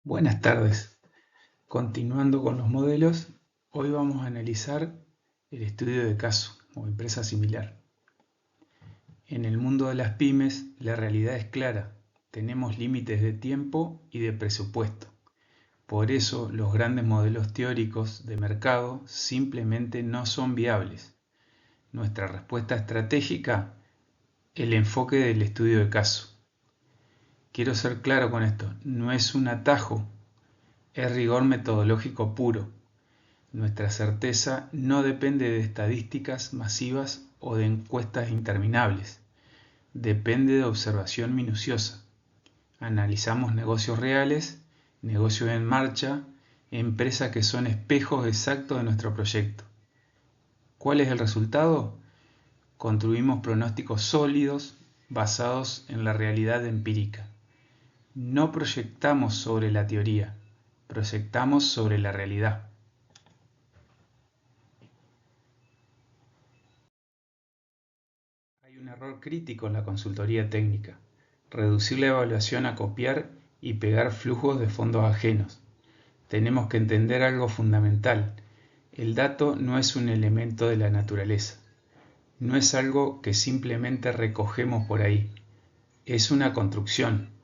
Buenas tardes. Continuando con los modelos, hoy vamos a analizar el estudio de caso o empresa similar. En el mundo de las pymes, la realidad es clara. Tenemos límites de tiempo y de presupuesto. Por eso, los grandes modelos teóricos de mercado simplemente no son viables. Nuestra respuesta estratégica, el enfoque del estudio de caso. Quiero ser claro con esto, no es un atajo, es rigor metodológico puro. Nuestra certeza no depende de estadísticas masivas o de encuestas interminables. Depende de observación minuciosa. Analizamos negocios reales, negocios en marcha, empresas que son espejos exactos de nuestro proyecto. ¿Cuál es el resultado? Construimos pronósticos sólidos basados en la realidad empírica. No proyectamos sobre la teoría, proyectamos sobre la realidad. Hay un error crítico en la consultoría técnica: reducir la evaluación a copiar y pegar flujos de fondos ajenos. Tenemos que entender algo fundamental: el dato no es un elemento de la naturaleza, no es algo que simplemente recogemos por ahí, es una construcción.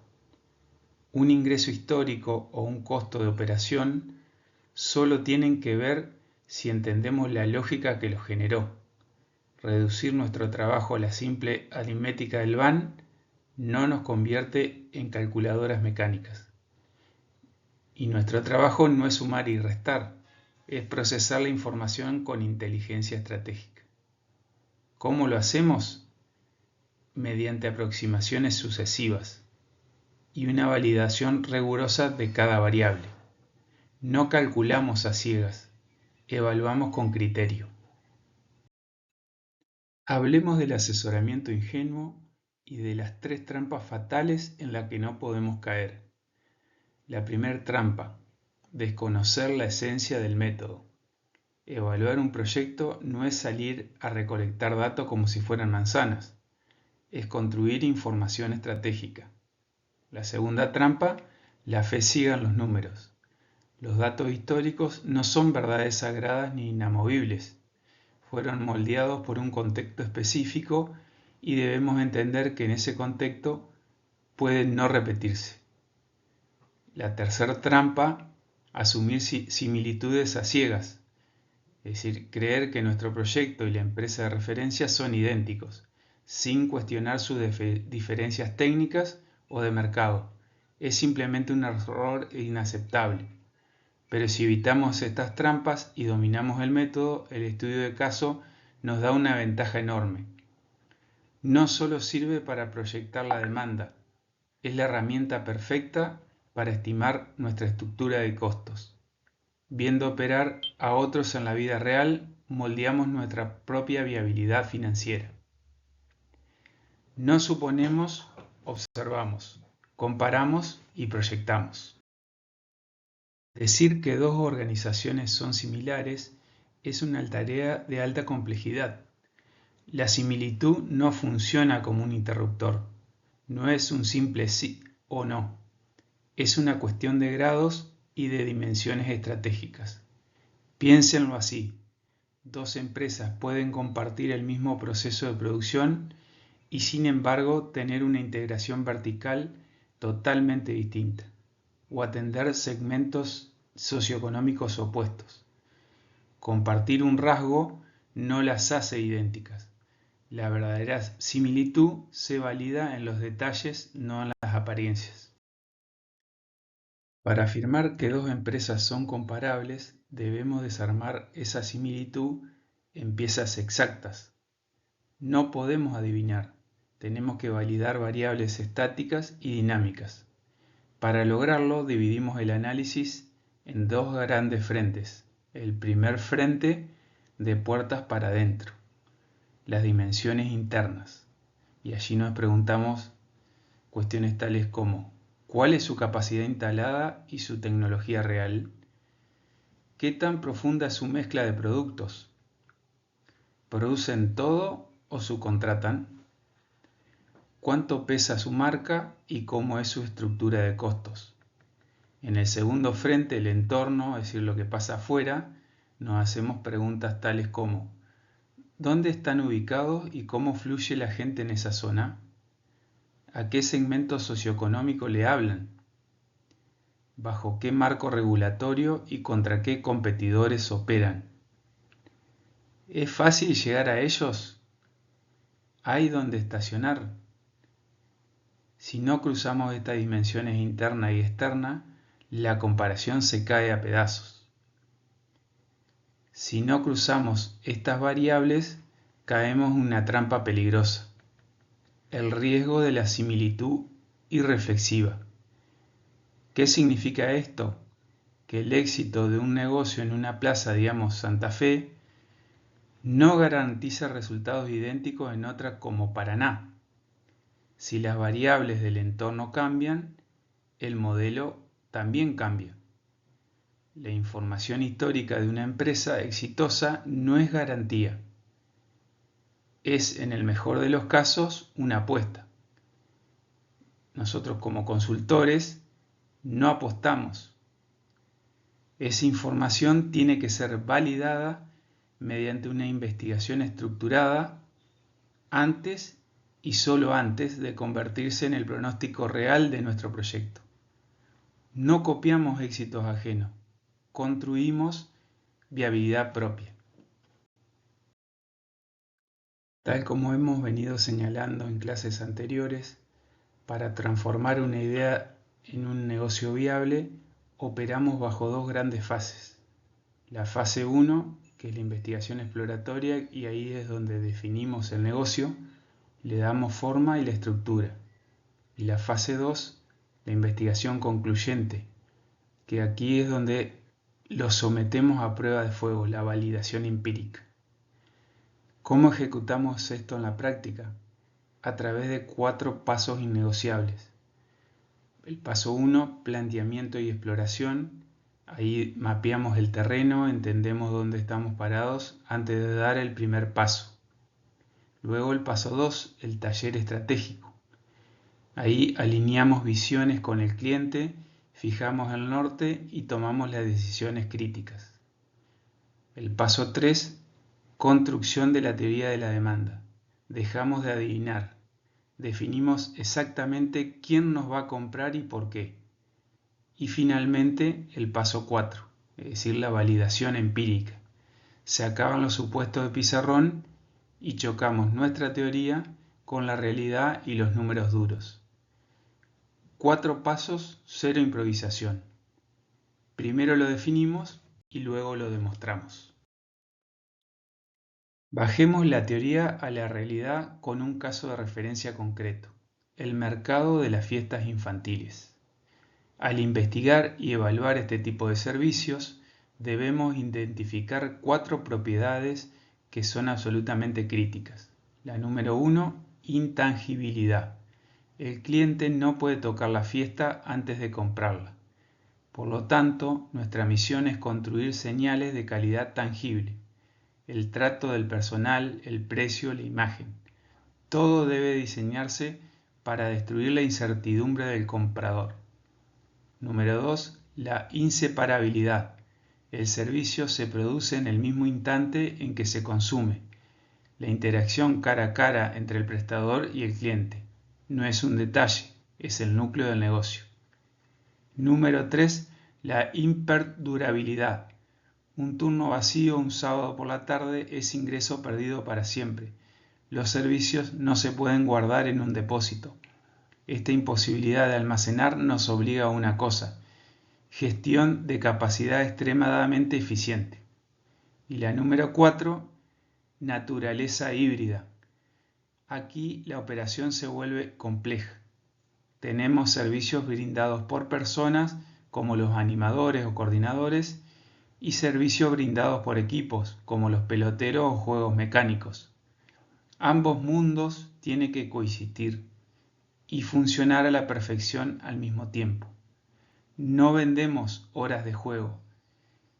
Un ingreso histórico o un costo de operación solo tienen que ver si entendemos la lógica que lo generó. Reducir nuestro trabajo a la simple aritmética del van no nos convierte en calculadoras mecánicas. Y nuestro trabajo no es sumar y restar, es procesar la información con inteligencia estratégica. ¿Cómo lo hacemos? Mediante aproximaciones sucesivas y una validación rigurosa de cada variable. No calculamos a ciegas, evaluamos con criterio. Hablemos del asesoramiento ingenuo y de las 3 trampas fatales en las que no podemos caer. La primera trampa: desconocer la esencia del método. Evaluar un proyecto no es salir a recolectar datos como si fueran manzanas, es construir información estratégica. La segunda trampa: la fe ciega en los números. Los datos históricos no son verdades sagradas ni inamovibles. Fueron moldeados por un contexto específico y debemos entender que en ese contexto pueden no repetirse. La tercera trampa: asumir similitudes a ciegas, es decir, creer que nuestro proyecto y la empresa de referencia son idénticos, sin cuestionar sus diferencias técnicas o de mercado. Es simplemente un error inaceptable. Pero si evitamos estas trampas y dominamos el método, el estudio de caso nos da una ventaja enorme. No solo sirve para proyectar la demanda, es la herramienta perfecta para estimar nuestra estructura de costos. Viendo operar a otros en la vida real, moldeamos nuestra propia viabilidad financiera. No suponemos, observamos, comparamos y proyectamos. Decir que dos organizaciones son similares es una tarea de alta complejidad. La similitud no funciona como un interruptor, no es un simple sí o no, es una cuestión de grados y de dimensiones estratégicas. Piénsenlo así: dos empresas pueden compartir el mismo proceso de producción y sin embargo tener una integración vertical totalmente distinta, o atender segmentos socioeconómicos opuestos. Compartir un rasgo no las hace idénticas. La verdadera similitud se valida en los detalles, no en las apariencias. Para afirmar que dos empresas son comparables, debemos desarmar esa similitud en piezas exactas. No podemos adivinar, tenemos que validar variables estáticas y dinámicas. Para lograrlo, dividimos el análisis en 2 grandes frentes. El primer frente, de puertas para adentro, las dimensiones internas. Y allí nos preguntamos cuestiones tales como: ¿cuál es su capacidad instalada y su tecnología real? ¿Qué tan profunda es su mezcla de productos? ¿Producen todo o subcontratan? ¿Cuánto pesa su marca y cómo es su estructura de costos? En el segundo frente, el entorno, es decir, lo que pasa afuera, nos hacemos preguntas tales como: ¿dónde están ubicados y cómo fluye la gente en esa zona? ¿A qué segmento socioeconómico le hablan? ¿Bajo qué marco regulatorio y contra qué competidores operan? ¿Es fácil llegar a ellos? ¿Hay dónde estacionar? Si no cruzamos estas dimensiones interna y externa, la comparación se cae a pedazos. Si no cruzamos estas variables, caemos en una trampa peligrosa: el riesgo de la similitud irreflexiva. ¿Qué significa esto? Que el éxito de un negocio en una plaza, digamos Santa Fe, no garantiza resultados idénticos en otra como Paraná. Si las variables del entorno cambian, el modelo también cambia. La información histórica de una empresa exitosa no es garantía. Es, en el mejor de los casos, una apuesta. Nosotros, como consultores, no apostamos. Esa información tiene que ser validada mediante una investigación estructurada antes y solo antes de convertirse en el pronóstico real de nuestro proyecto. No copiamos éxitos ajenos, construimos viabilidad propia. Tal como hemos venido señalando en clases anteriores, para transformar una idea en un negocio viable, operamos bajo dos grandes fases. La fase 1, que es la investigación exploratoria, y ahí es donde definimos el negocio, le damos forma y la estructura. Y la fase 2, la investigación concluyente, que aquí es donde lo sometemos a prueba de fuego, la validación empírica. ¿Cómo ejecutamos esto en la práctica? A través de 4 pasos innegociables. El paso 1, planteamiento y exploración. Ahí mapeamos el terreno, entendemos dónde estamos parados antes de dar el primer paso. Luego el paso 2, el taller estratégico. Ahí alineamos visiones con el cliente, fijamos el norte y tomamos las decisiones críticas. El paso 3, construcción de la teoría de la demanda. Dejamos de adivinar. Definimos exactamente quién nos va a comprar y por qué. Y finalmente el paso 4, es decir, la validación empírica. Se acaban los supuestos de pizarrón y chocamos nuestra teoría con la realidad y los números duros. 4 pasos, 0 improvisación. Primero lo definimos y luego lo demostramos. Bajemos la teoría a la realidad con un caso de referencia concreto: el mercado de las fiestas infantiles. Al investigar y evaluar este tipo de servicios, debemos identificar 4 propiedades que son absolutamente críticas. La número 1, intangibilidad. El cliente no puede tocar la fiesta antes de comprarla. Por lo tanto, nuestra misión es construir señales de calidad tangible: el trato del personal, el precio, la imagen. Todo debe diseñarse para destruir la incertidumbre del comprador. Número 2, la inseparabilidad. El servicio se produce en el mismo instante en que se consume. La interacción cara a cara entre el prestador y el cliente no es un detalle, es el núcleo del negocio. Número 3, la imperdurabilidad. Un turno vacío un sábado por la tarde es ingreso perdido para siempre. Los servicios no se pueden guardar en un depósito. Esta imposibilidad de almacenar nos obliga a una cosa: gestión de capacidad extremadamente eficiente. Y la número 4, naturaleza híbrida. Aquí la operación se vuelve compleja. Tenemos servicios brindados por personas, como los animadores o coordinadores, y servicios brindados por equipos, como los peloteros o juegos mecánicos. Ambos mundos tienen que coexistir y funcionar a la perfección al mismo tiempo. No vendemos horas de juego,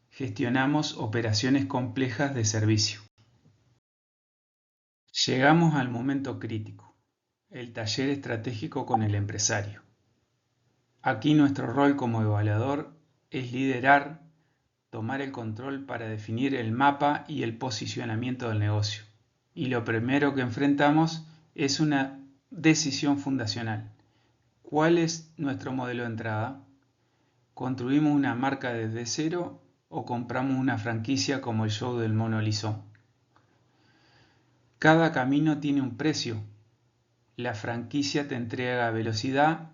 gestionamos operaciones complejas de servicio. Llegamos al momento crítico: el taller estratégico con el empresario. Aquí nuestro rol como evaluador es liderar, tomar el control para definir el mapa y el posicionamiento del negocio. Y lo primero que enfrentamos es una decisión fundacional. ¿Cuál es nuestro modelo de entrada? ¿Construimos una marca desde cero o compramos una franquicia como el show del Mono Lisón? Cada camino tiene un precio. La franquicia te entrega velocidad,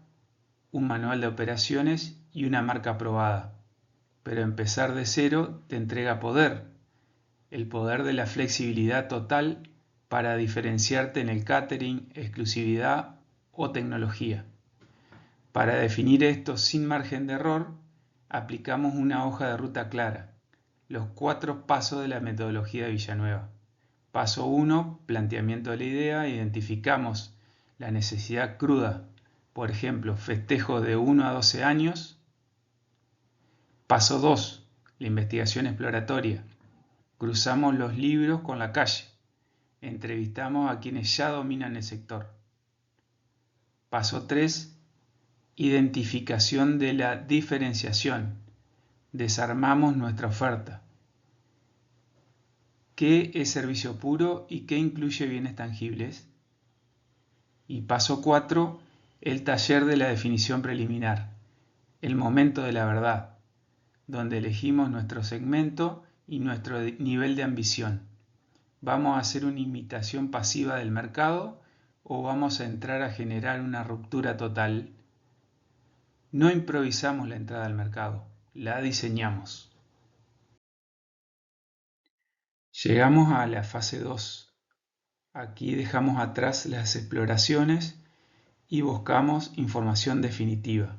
un manual de operaciones y una marca aprobada. Pero empezar de cero te entrega poder, el poder de la flexibilidad total para diferenciarte en el catering, exclusividad o tecnología. Para definir esto sin margen de error, aplicamos una hoja de ruta clara, los 4 pasos de la metodología de Villanueva. Paso 1, planteamiento de la idea, identificamos la necesidad cruda, por ejemplo, festejos de 1 a 12 años. Paso 2, la investigación exploratoria. Cruzamos los libros con la calle. Entrevistamos a quienes ya dominan el sector. Paso 3, identificación de la diferenciación. Desarmamos nuestra oferta. ¿Qué es servicio puro y qué incluye bienes tangibles? Y paso 4, el taller de la definición preliminar, el momento de la verdad, donde elegimos nuestro segmento y nuestro nivel de ambición. ¿Vamos a hacer una imitación pasiva del mercado o vamos a entrar a generar una ruptura total? No improvisamos la entrada al mercado, la diseñamos. Llegamos a la fase 2. Aquí dejamos atrás las exploraciones y buscamos información definitiva.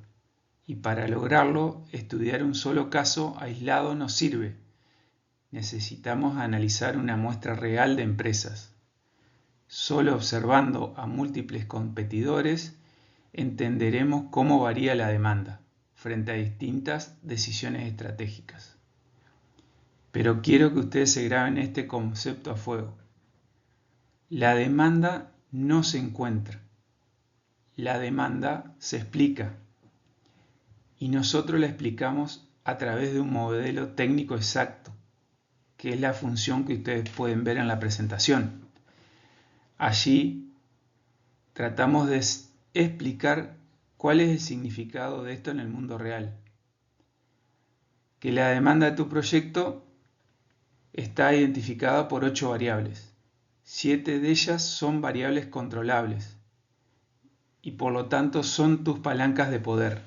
Y para lograrlo, estudiar un solo caso aislado no sirve. Necesitamos analizar una muestra real de empresas. Solo observando a múltiples competidores entenderemos cómo varía la demanda frente a distintas decisiones estratégicas. Pero quiero que ustedes se graben este concepto a fuego. La demanda no se encuentra. La demanda se explica. Y nosotros la explicamos a través de un modelo técnico exacto, que es la función que ustedes pueden ver en la presentación. Allí tratamos de explicar cuál es el significado de esto en el mundo real. Que la demanda de tu proyecto está identificada por 8 variables. 7 de ellas son variables controlables y por lo tanto son tus palancas de poder.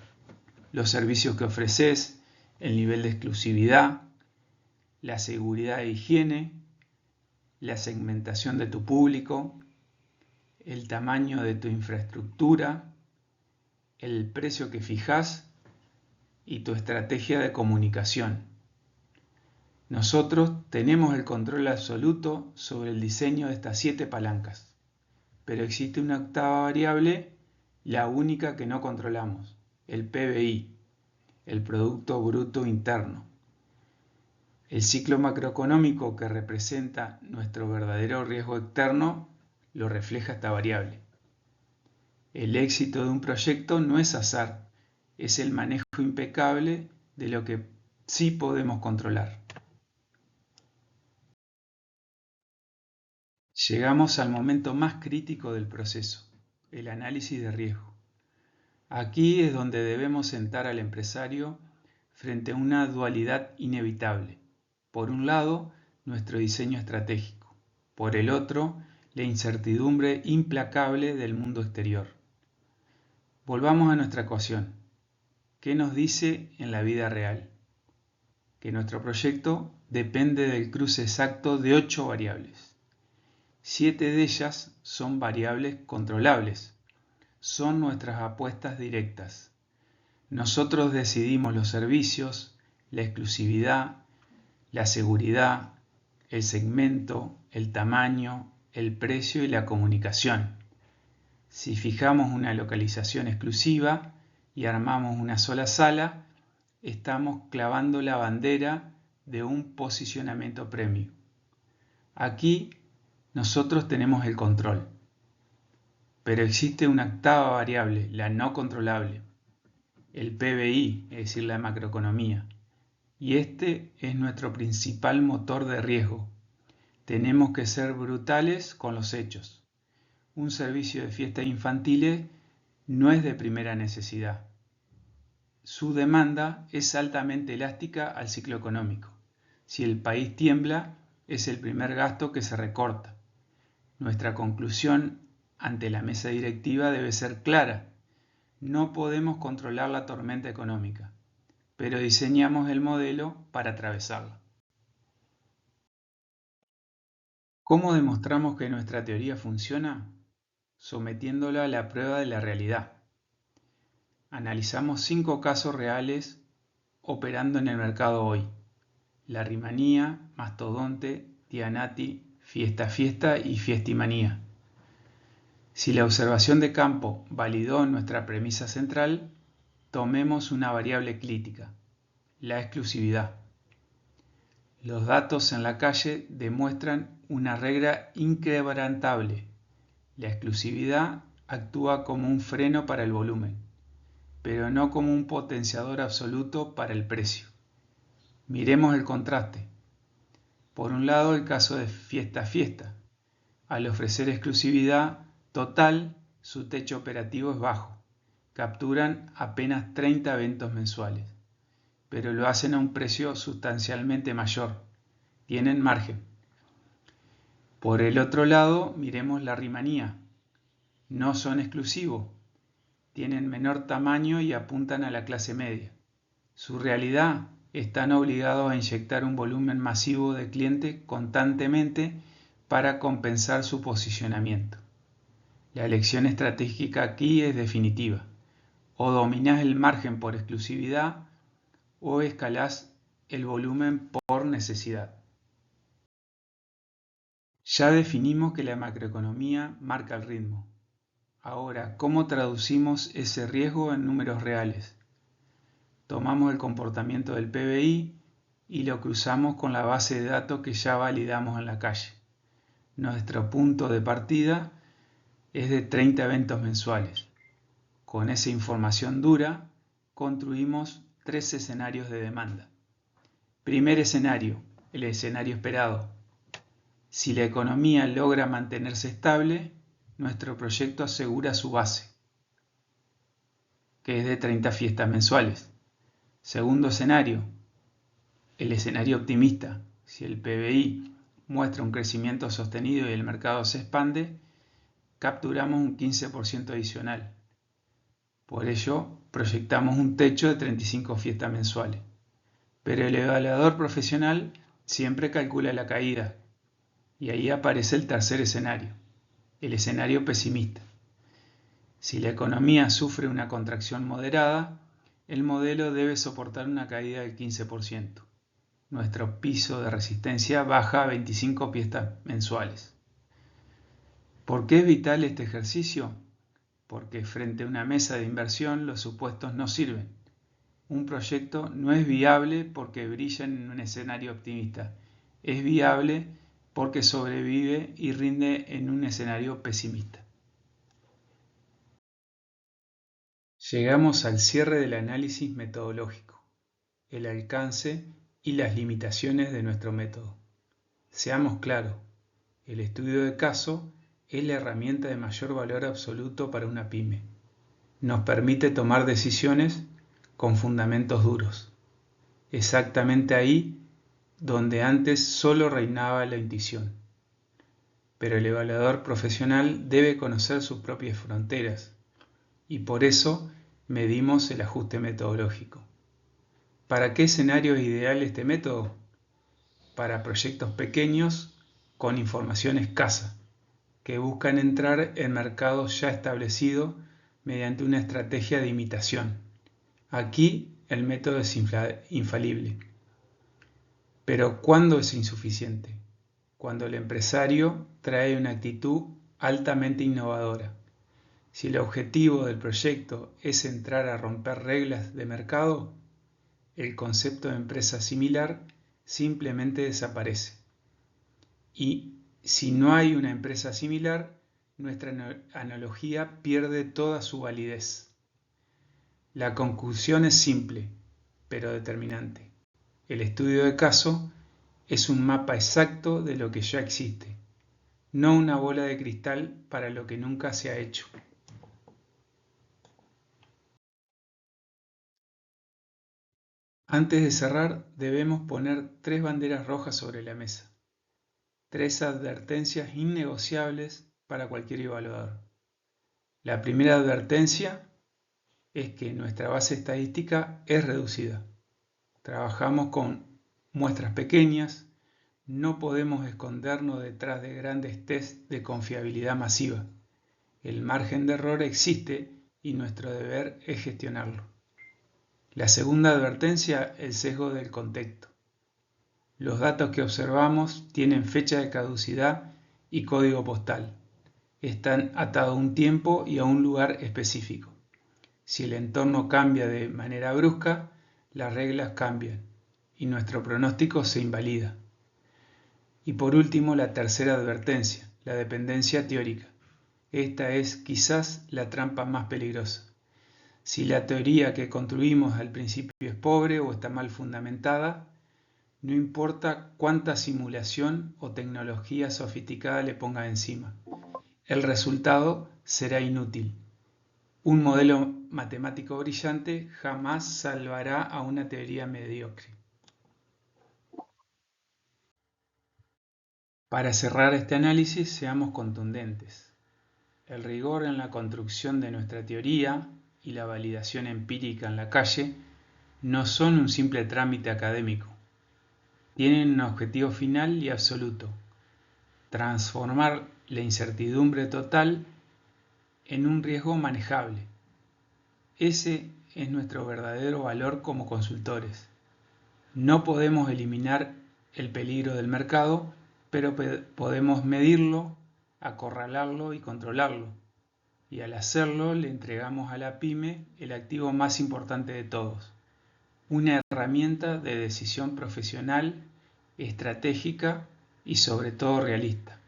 Los servicios que ofreces, el nivel de exclusividad, la seguridad e higiene, la segmentación de tu público, el tamaño de tu infraestructura, el precio que fijas y tu estrategia de comunicación. Nosotros tenemos el control absoluto sobre el diseño de estas 7 palancas, pero existe una octava variable, la única que no controlamos, el PBI, el Producto Bruto Interno. El ciclo macroeconómico que representa nuestro verdadero riesgo externo lo refleja esta variable. El éxito de un proyecto no es azar, es el manejo impecable de lo que sí podemos controlar. Llegamos al momento más crítico del proceso, el análisis de riesgo. Aquí es donde debemos sentar al empresario frente a una dualidad inevitable. Por un lado, nuestro diseño estratégico. Por el otro, la incertidumbre implacable del mundo exterior. Volvamos a nuestra ecuación. ¿Qué nos dice en la vida real? Que nuestro proyecto depende del cruce exacto de 8 variables. 7 de ellas son variables controlables. Son nuestras apuestas directas. Nosotros decidimos los servicios, la exclusividad, la seguridad, el segmento, el tamaño, el precio y la comunicación. Si fijamos una localización exclusiva y armamos una sola sala, estamos clavando la bandera de un posicionamiento premium. Aquí nosotros tenemos el control, pero existe una octava variable, la no controlable. el PBI, es decir, la macroeconomía. Y este es nuestro principal motor de riesgo. Tenemos que ser brutales con los hechos. Un servicio de fiestas infantiles no es de primera necesidad. Su demanda es altamente elástica al ciclo económico. Si el país tiembla, es el primer gasto que se recorta. Nuestra conclusión ante la mesa directiva debe ser clara. No podemos controlar la tormenta económica, pero diseñamos el modelo para atravesarla. ¿Cómo demostramos que nuestra teoría funciona? Sometiéndola a la prueba de la realidad. Analizamos 5 casos reales operando en el mercado hoy: la Rimanía, Mastodonte, Tianati, Fiesta y Fiestimanía. Si la observación de campo validó nuestra premisa central, tomemos una variable crítica: la exclusividad. Los datos en la calle demuestran una regla inquebrantable: la exclusividad actúa como un freno para el volumen, pero no como un potenciador absoluto para el precio. Miremos el contraste. Por un lado, el caso de Fiesta. Al ofrecer exclusividad total, su techo operativo es bajo. Capturan apenas 30 eventos mensuales, pero lo hacen a un precio sustancialmente mayor. Tienen margen. Por el otro lado, miremos la Rimanía. No son exclusivos, tienen menor tamaño y apuntan a la clase media. Su realidad: están obligados a inyectar un volumen masivo de clientes constantemente para compensar su posicionamiento. La elección estratégica aquí es definitiva: o dominás el margen por exclusividad o escalás el volumen por necesidad. Ya definimos que la macroeconomía marca el ritmo. Ahora, ¿cómo traducimos ese riesgo en números reales? Tomamos el comportamiento del PBI y lo cruzamos con la base de datos que ya validamos en la calle. Nuestro punto de partida es de 30 eventos mensuales. Con esa información dura, construimos 3 escenarios de demanda. Primer escenario: el escenario esperado. Si la economía logra mantenerse estable, nuestro proyecto asegura su base, que es de 30 fiestas mensuales. Segundo escenario: el escenario optimista. Si el PBI muestra un crecimiento sostenido y el mercado se expande, capturamos un 15% adicional. Por ello, proyectamos un techo de 35 fiestas mensuales. Pero el evaluador profesional siempre calcula la caída, y ahí aparece el tercer escenario, el escenario pesimista. Si la economía sufre una contracción moderada, el modelo debe soportar una caída del 15%. Nuestro piso de resistencia baja a 25 fiestas mensuales. ¿Por qué es vital este ejercicio? Porque frente a una mesa de inversión los supuestos no sirven. Un proyecto no es viable porque brilla en un escenario optimista. Es viable porque sobrevive y rinde en un escenario pesimista. Llegamos al cierre del análisis metodológico, el alcance y las limitaciones de nuestro método. Seamos claros: el estudio de caso es la herramienta de mayor valor absoluto para una pyme. Nos permite tomar decisiones con fundamentos duros, exactamente ahí donde antes solo reinaba la intuición. Pero el evaluador profesional debe conocer sus propias fronteras, y por eso medimos el ajuste metodológico. ¿Para qué escenario es ideal este método? Para proyectos pequeños con información escasa, que buscan entrar en mercados ya establecidos mediante una estrategia de imitación. Aquí el método es infalible. Pero ¿cuándo es insuficiente? Cuando el empresario trae una actitud altamente innovadora. Si el objetivo del proyecto es entrar a romper reglas de mercado, el concepto de empresa similar simplemente desaparece. Y si no hay una empresa similar, nuestra analogía pierde toda su validez. La conclusión es simple, pero determinante. El estudio de caso es un mapa exacto de lo que ya existe, no una bola de cristal para lo que nunca se ha hecho. Antes de cerrar, debemos poner 3 banderas rojas sobre la mesa, 3 advertencias innegociables para cualquier evaluador. La primera advertencia es que nuestra base estadística es reducida. Trabajamos con muestras pequeñas, no podemos escondernos detrás de grandes tests de confiabilidad masiva. El margen de error existe y nuestro deber es gestionarlo. La segunda advertencia, el sesgo del contexto. Los datos que observamos tienen fecha de caducidad y código postal. Están atados a un tiempo y a un lugar específico. Si el entorno cambia de manera brusca, las reglas cambian y nuestro pronóstico se invalida. Y por último, la tercera advertencia, la dependencia teórica. Esta es quizás la trampa más peligrosa. Si la teoría que construimos al principio es pobre o está mal fundamentada, no importa cuánta simulación o tecnología sofisticada le ponga encima, el resultado será inútil. Un modelo matemático brillante jamás salvará a una teoría mediocre. Para cerrar este análisis, seamos contundentes. El rigor en la construcción de nuestra teoría y la validación empírica en la calle no son un simple trámite académico. Tienen un objetivo final y absoluto: transformar la incertidumbre total en un riesgo manejable. Ese es nuestro verdadero valor como consultores. No podemos eliminar el peligro del mercado, pero podemos medirlo, acorralarlo y controlarlo. Y al hacerlo le entregamos a la pyme el activo más importante de todos: una herramienta de decisión profesional, estratégica y sobre todo realista.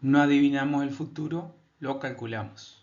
No adivinamos el futuro, lo calculamos.